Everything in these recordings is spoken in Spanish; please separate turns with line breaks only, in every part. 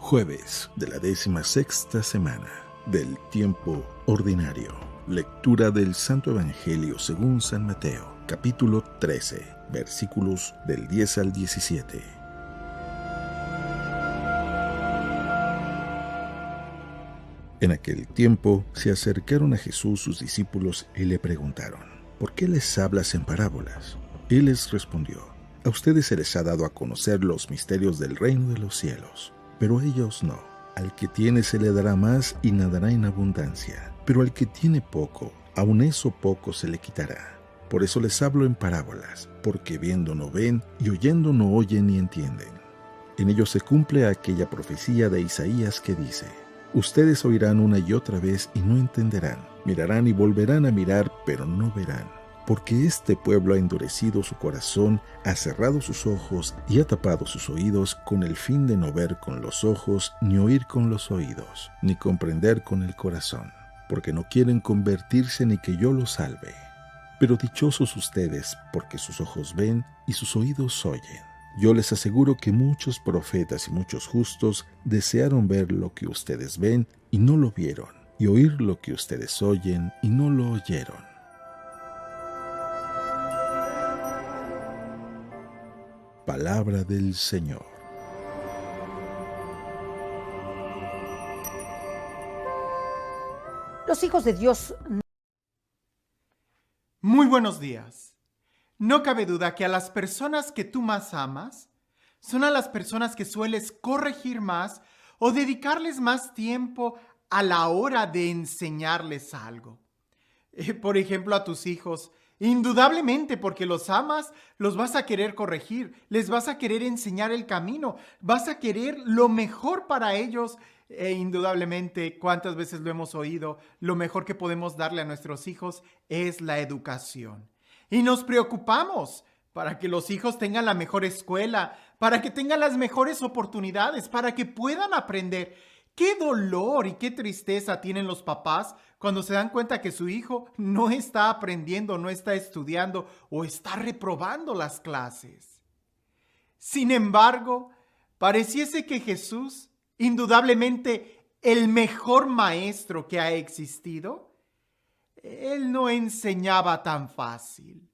Jueves de la 16ª semana del tiempo ordinario. Lectura del Santo Evangelio según San Mateo, capítulo 13, versículos del 10 al 17. En aquel tiempo se acercaron a Jesús sus discípulos y le preguntaron: ¿por qué les hablas en parábolas? Él les respondió: a ustedes se les ha dado a conocer los misterios del reino de los cielos, pero a ellos no. Al que tiene se le dará más y nadará en abundancia, pero al que tiene poco, aun eso poco se le quitará. Por eso les hablo en parábolas, porque viendo no ven y oyendo no oyen ni entienden. En ellos se cumple aquella profecía de Isaías que dice: ustedes oirán una y otra vez y no entenderán, mirarán y volverán a mirar, pero no verán. Porque este pueblo ha endurecido su corazón, ha cerrado sus ojos y ha tapado sus oídos con el fin de no ver con los ojos, ni oír con los oídos, ni comprender con el corazón, porque no quieren convertirse ni que yo los salve. Pero dichosos ustedes, porque sus ojos ven y sus oídos oyen. Yo les aseguro que muchos profetas y muchos justos desearon ver lo que ustedes ven y no lo vieron, y oír lo que ustedes oyen y no lo oyeron. Palabra del Señor.
Los hijos de Dios.
Muy buenos días. No cabe duda que a las personas que tú más amas son a las personas que sueles corregir más o dedicarles más tiempo a la hora de enseñarles algo. Por ejemplo, a tus hijos. Indudablemente, porque los amas, los vas a querer corregir, les vas a querer enseñar el camino, vas a querer lo mejor para ellos. Indudablemente, ¿cuántas veces lo hemos oído? Lo mejor que podemos darle a nuestros hijos es la educación. Y nos preocupamos para que los hijos tengan la mejor escuela, para que tengan las mejores oportunidades, para que puedan aprender. Qué dolor y qué tristeza tienen los papás cuando se dan cuenta que su hijo no está aprendiendo, no está estudiando o está reprobando las clases. Sin embargo, pareciese que Jesús, indudablemente el mejor maestro que ha existido, él no enseñaba tan fácil.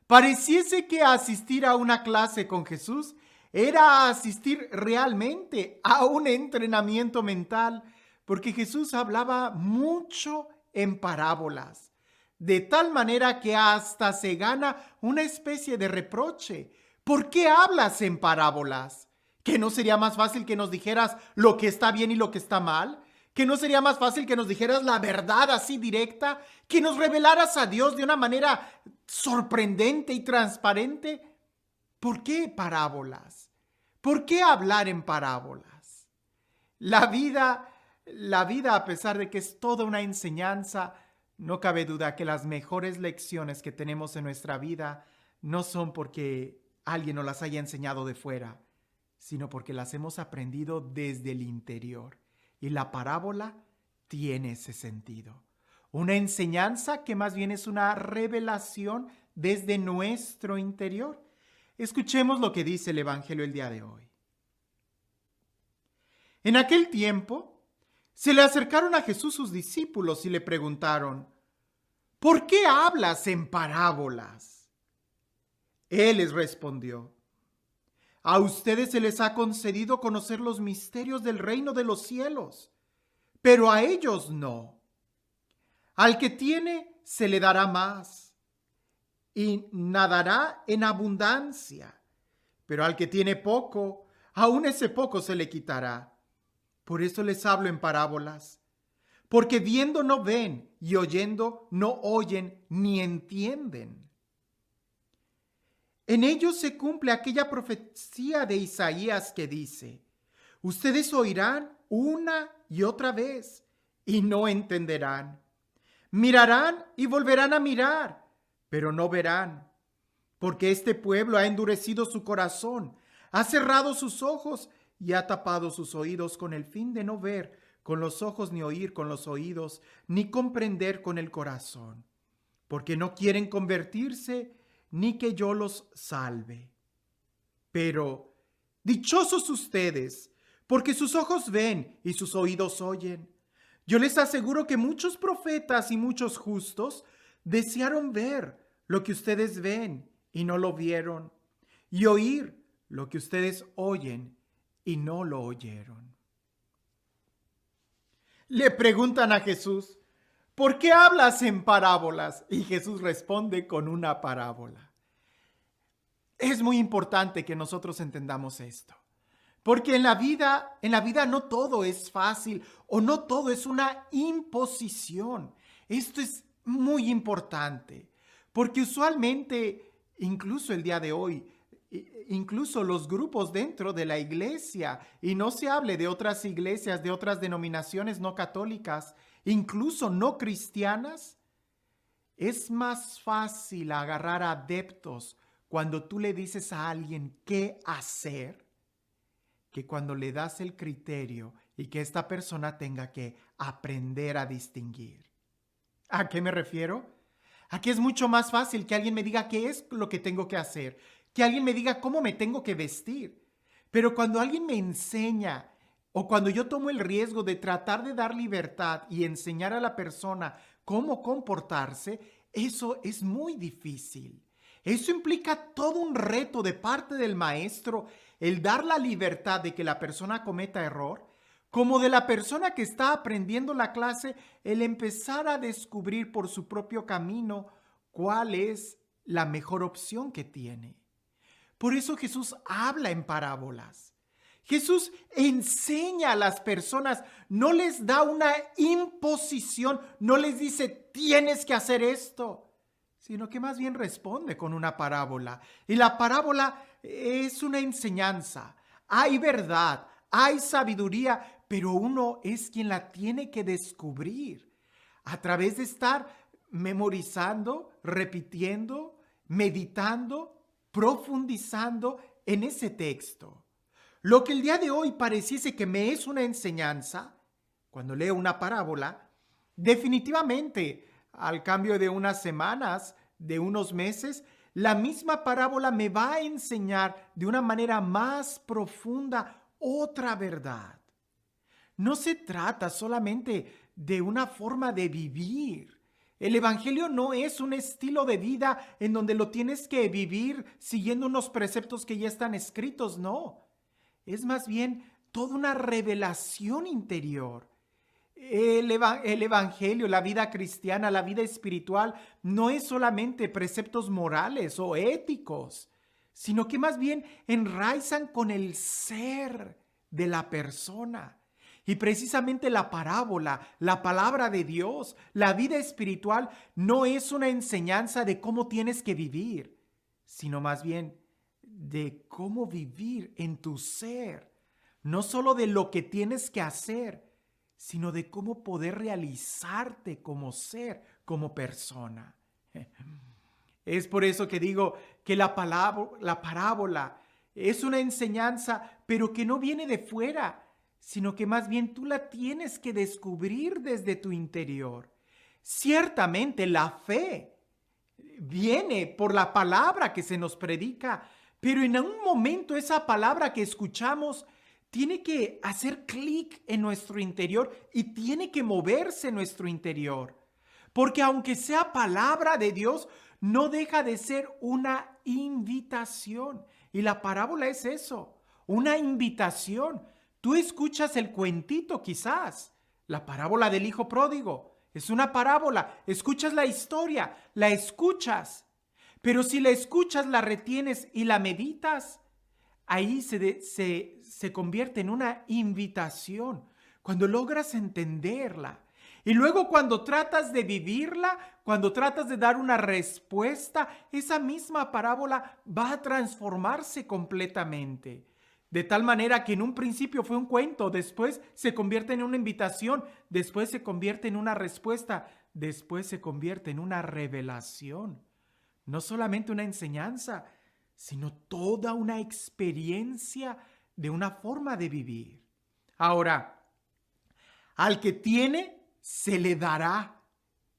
Pareciese que asistir a una clase con Jesús era asistir realmente a un entrenamiento mental, porque Jesús hablaba mucho en parábolas, de tal manera que hasta se gana una especie de reproche. ¿Por qué hablas en parábolas? ¿Que no sería más fácil que nos dijeras lo que está bien y lo que está mal? ¿Que no sería más fácil que nos dijeras la verdad así directa? ¿Que nos revelaras a Dios de una manera sorprendente y transparente? ¿Por qué parábolas? ¿Por qué hablar en parábolas? La vida, a pesar de que es toda una enseñanza, no cabe duda que las mejores lecciones que tenemos en nuestra vida no son porque alguien nos las haya enseñado de fuera, sino porque las hemos aprendido desde el interior. Y la parábola tiene ese sentido. Una enseñanza que más bien es una revelación desde nuestro interior. Escuchemos lo que dice el Evangelio el día de hoy. En aquel tiempo, se le acercaron a Jesús sus discípulos y le preguntaron: ¿por qué hablas en parábolas? Él les respondió: a ustedes se les ha concedido conocer los misterios del reino de los cielos, pero a ellos no. Al que tiene se le dará más y nadará en abundancia, pero al que tiene poco, aún ese poco se le quitará. Por eso les hablo en parábolas, porque viendo no ven y oyendo no oyen ni entienden. En ellos se cumple aquella profecía de Isaías que dice: ustedes oirán una y otra vez y no entenderán. Mirarán y volverán a mirar, pero no verán, porque este pueblo ha endurecido su corazón, ha cerrado sus ojos y ha tapado sus oídos con el fin de no ver con los ojos, ni oír con los oídos, ni comprender con el corazón, porque no quieren convertirse ni que yo los salve. Pero dichosos ustedes, porque sus ojos ven y sus oídos oyen. Yo les aseguro que muchos profetas y muchos justos desearon ver lo que ustedes ven y no lo vieron, y oír lo que ustedes oyen y no lo oyeron. Le preguntan a Jesús, ¿por qué hablas en parábolas? Y Jesús responde con una parábola. Es muy importante que nosotros entendamos esto, porque en la vida no todo es fácil o no todo es una imposición. Esto es muy importante, porque usualmente, incluso el día de hoy, incluso los grupos dentro de la iglesia, y no se hable de otras iglesias, de otras denominaciones no católicas, incluso no cristianas, es más fácil agarrar adeptos cuando tú le dices a alguien qué hacer, que cuando le das el criterio y que esta persona tenga que aprender a distinguir. ¿A qué me refiero? A que es mucho más fácil que alguien me diga qué es lo que tengo que hacer, que alguien me diga cómo me tengo que vestir. Pero cuando alguien me enseña o cuando yo tomo el riesgo de tratar de dar libertad y enseñar a la persona cómo comportarse, eso es muy difícil. Eso implica todo un reto de parte del maestro, el dar la libertad de que la persona cometa error, como de la persona que está aprendiendo la clase, el empezar a descubrir por su propio camino cuál es la mejor opción que tiene. Por eso Jesús habla en parábolas. Jesús enseña a las personas, no les da una imposición, no les dice tienes que hacer esto, sino que más bien responde con una parábola. Y la parábola es una enseñanza. Hay verdad, hay sabiduría, pero uno es quien la tiene que descubrir a través de estar memorizando, repitiendo, meditando, profundizando en ese texto. Lo que el día de hoy pareciese que me es una enseñanza, cuando leo una parábola, definitivamente al cambio de unas semanas, de unos meses, la misma parábola me va a enseñar de una manera más profunda otra verdad. No se trata solamente de una forma de vivir. El evangelio no es un estilo de vida en donde lo tienes que vivir siguiendo unos preceptos que ya están escritos, no. Es más bien toda una revelación interior. El evangelio, la vida cristiana, la vida espiritual, no es solamente preceptos morales o éticos, sino que más bien enraizan con el ser de la persona. Y precisamente la parábola, la palabra de Dios, la vida espiritual, no es una enseñanza de cómo tienes que vivir, sino más bien de cómo vivir en tu ser. No solo de lo que tienes que hacer, sino de cómo poder realizarte como ser, como persona. Es por eso que digo que la parábola es una enseñanza, pero que no viene de fuera, sino que más bien tú la tienes que descubrir desde tu interior. Ciertamente la fe viene por la palabra que se nos predica, pero en un momento esa palabra que escuchamos tiene que hacer clic en nuestro interior y tiene que moverse en nuestro interior. Porque aunque sea palabra de Dios, no deja de ser una invitación. Y la parábola es eso, una invitación. Tú escuchas el cuentito quizás, la parábola del hijo pródigo. Es una parábola, escuchas la historia, la escuchas. Pero si la escuchas, la retienes y la meditas, ahí se convierte en una invitación. Cuando logras entenderla. Y luego cuando tratas de vivirla, cuando tratas de dar una respuesta, esa misma parábola va a transformarse completamente. De tal manera que en un principio fue un cuento, después se convierte en una invitación, después se convierte en una respuesta, después se convierte en una revelación. No solamente una enseñanza, sino toda una experiencia de una forma de vivir. Ahora, al que tiene, se le dará,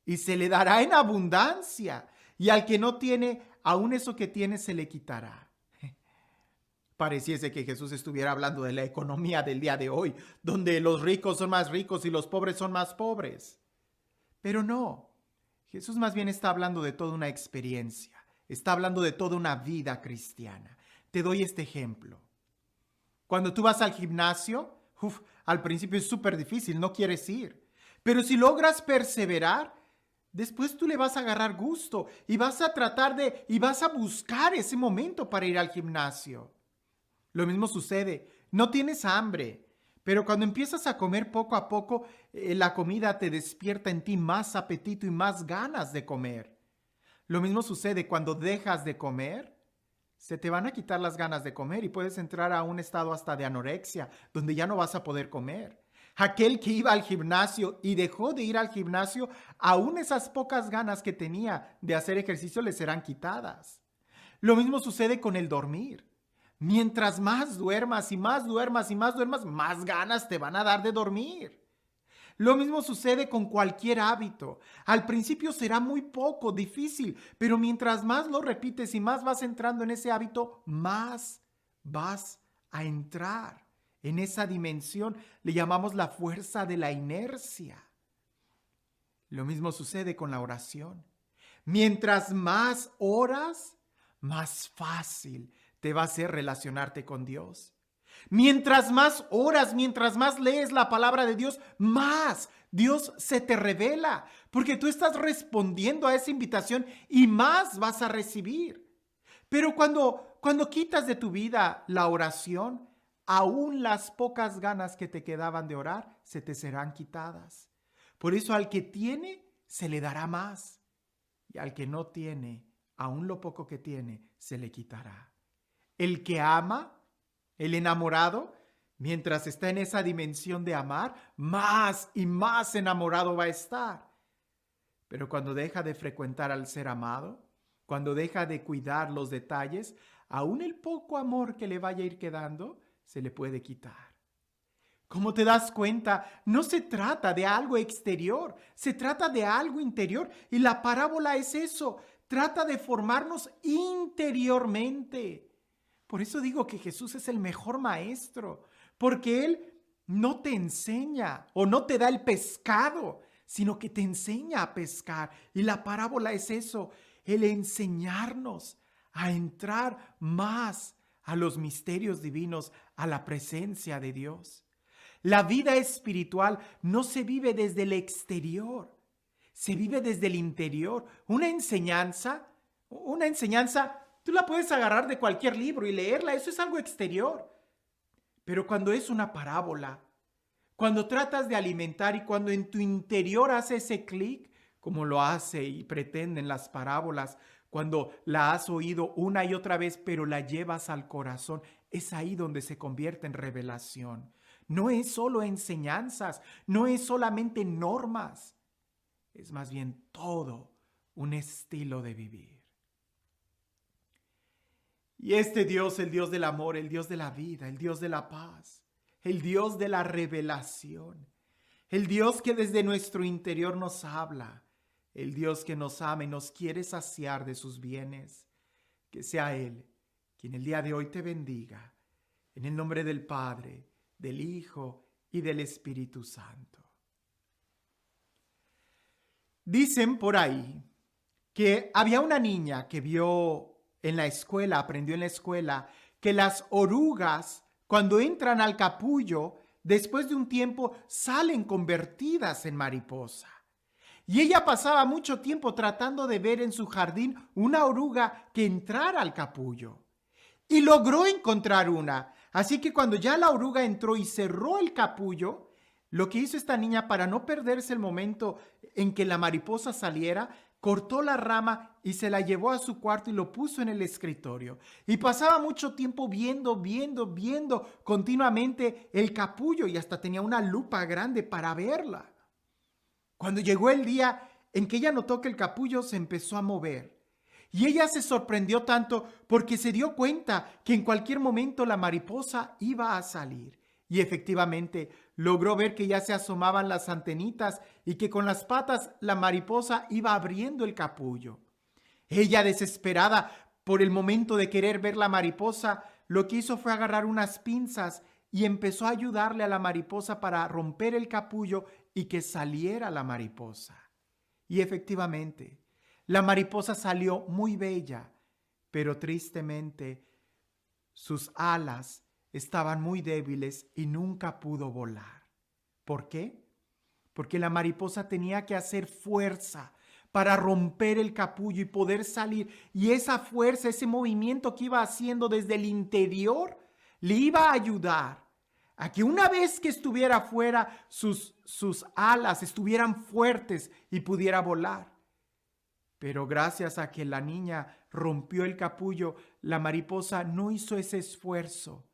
y se le dará en abundancia, y al que no tiene, aún eso que tiene se le quitará. Pareciese que Jesús estuviera hablando de la economía del día de hoy, donde los ricos son más ricos y los pobres son más pobres. Pero no, Jesús más bien está hablando de toda una experiencia, está hablando de toda una vida cristiana. Te doy este ejemplo. Cuando tú vas al gimnasio, al principio es súper difícil, no quieres ir. Pero si logras perseverar, después tú le vas a agarrar gusto y vas a y vas a buscar ese momento para ir al gimnasio. Lo mismo sucede, no tienes hambre, pero cuando empiezas a comer poco a poco, la comida te despierta en ti más apetito y más ganas de comer. Lo mismo sucede cuando dejas de comer, se te van a quitar las ganas de comer y puedes entrar a un estado hasta de anorexia, donde ya no vas a poder comer. Aquel que iba al gimnasio y dejó de ir al gimnasio, aún esas pocas ganas que tenía de hacer ejercicio le serán quitadas. Lo mismo sucede con el dormir. Mientras más duermas y más duermas y más duermas, más ganas te van a dar de dormir. Lo mismo sucede con cualquier hábito. Al principio será muy poco, difícil, pero mientras más lo repites y más vas entrando en ese hábito, más vas a entrar en esa dimensión. Le llamamos la fuerza de la inercia. Lo mismo sucede con la oración. Mientras más oras, más fácil te va a hacer relacionarte con Dios. Mientras más oras, mientras más lees la palabra de Dios, más Dios se te revela, porque tú estás respondiendo a esa invitación y más vas a recibir. Pero cuando quitas de tu vida la oración, aún las pocas ganas que te quedaban de orar se te serán quitadas. Por eso al que tiene, se le dará más, y al que no tiene, aún lo poco que tiene, se le quitará. El que ama, el enamorado, mientras está en esa dimensión de amar, más y más enamorado va a estar. Pero cuando deja de frecuentar al ser amado, cuando deja de cuidar los detalles, aún el poco amor que le vaya a ir quedando, se le puede quitar. Como te das cuenta, no se trata de algo exterior, se trata de algo interior. Y la parábola es eso, trata de formarnos interiormente. Por eso digo que Jesús es el mejor maestro, porque Él no te enseña o no te da el pescado, sino que te enseña a pescar. Y la parábola es eso, el enseñarnos a entrar más a los misterios divinos, a la presencia de Dios. La vida espiritual no se vive desde el exterior, se vive desde el interior. Una enseñanza, tú la puedes agarrar de cualquier libro y leerla, eso es algo exterior. Pero cuando es una parábola, cuando tratas de alimentar y cuando en tu interior hace ese clic, como lo hace y pretenden las parábolas, cuando la has oído una y otra vez, pero la llevas al corazón, es ahí donde se convierte en revelación. No es solo enseñanzas, no es solamente normas, es más bien todo un estilo de vivir. Y este Dios, el Dios del amor, el Dios de la vida, el Dios de la paz, el Dios de la revelación, el Dios que desde nuestro interior nos habla, el Dios que nos ama y nos quiere saciar de sus bienes, que sea Él quien el día de hoy te bendiga, en el nombre del Padre, del Hijo y del Espíritu Santo. Dicen por ahí que había una niña que aprendió en la escuela, que las orugas, cuando entran al capullo, después de un tiempo salen convertidas en mariposa. Y ella pasaba mucho tiempo tratando de ver en su jardín una oruga que entrara al capullo. Y logró encontrar una. Así que cuando ya la oruga entró y cerró el capullo, lo que hizo esta niña para no perderse el momento en que la mariposa saliera, cortó la rama y se la llevó a su cuarto y lo puso en el escritorio. Y pasaba mucho tiempo viendo continuamente el capullo y hasta tenía una lupa grande para verla. Cuando llegó el día en que ella notó que el capullo se empezó a mover, y ella se sorprendió tanto porque se dio cuenta que en cualquier momento la mariposa iba a salir. Y efectivamente logró ver que ya se asomaban las antenitas y que con las patas la mariposa iba abriendo el capullo. Ella, desesperada por el momento de querer ver la mariposa, lo que hizo fue agarrar unas pinzas y empezó a ayudarle a la mariposa para romper el capullo y que saliera la mariposa. Y efectivamente, la mariposa salió muy bella, pero tristemente sus alas estaban muy débiles y nunca pudo volar. ¿Por qué? Porque la mariposa tenía que hacer fuerza para romper el capullo y poder salir. Y esa fuerza, ese movimiento que iba haciendo desde el interior, le iba a ayudar a que una vez que estuviera afuera, sus alas estuvieran fuertes y pudiera volar. Pero gracias a que la niña rompió el capullo, la mariposa no hizo ese esfuerzo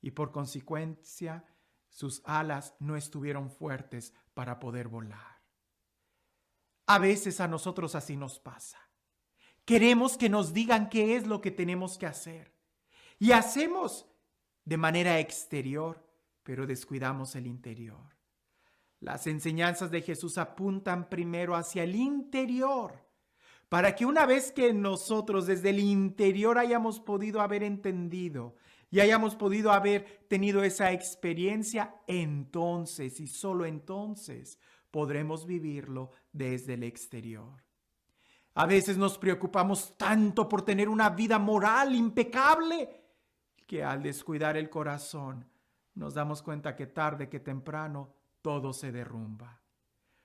y por consecuencia sus alas no estuvieron fuertes para poder volar. A veces a nosotros así nos pasa. Queremos que nos digan qué es lo que tenemos que hacer y hacemos de manera exterior, pero descuidamos el interior. Las enseñanzas de Jesús apuntan primero hacia el interior, para que una vez que nosotros desde el interior hayamos podido haber entendido y hayamos podido haber tenido esa experiencia, entonces y solo entonces podremos vivirlo desde el exterior. A veces nos preocupamos tanto por tener una vida moral impecable que al descuidar el corazón nos damos cuenta que tarde que temprano todo se derrumba.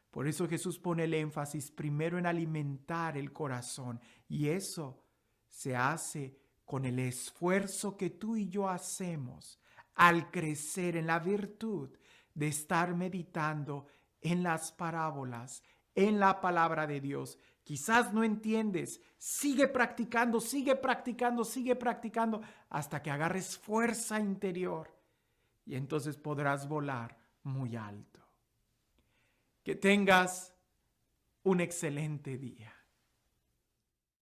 Por eso Jesús pone el énfasis primero en alimentar el corazón y eso se hace con el esfuerzo que tú y yo hacemos al crecer en la virtud de estar meditando en las parábolas, en la palabra de Dios. Quizás no entiendes, sigue practicando, sigue practicando, sigue practicando hasta que agarres fuerza interior y entonces podrás volar muy alto. Que tengas un excelente día.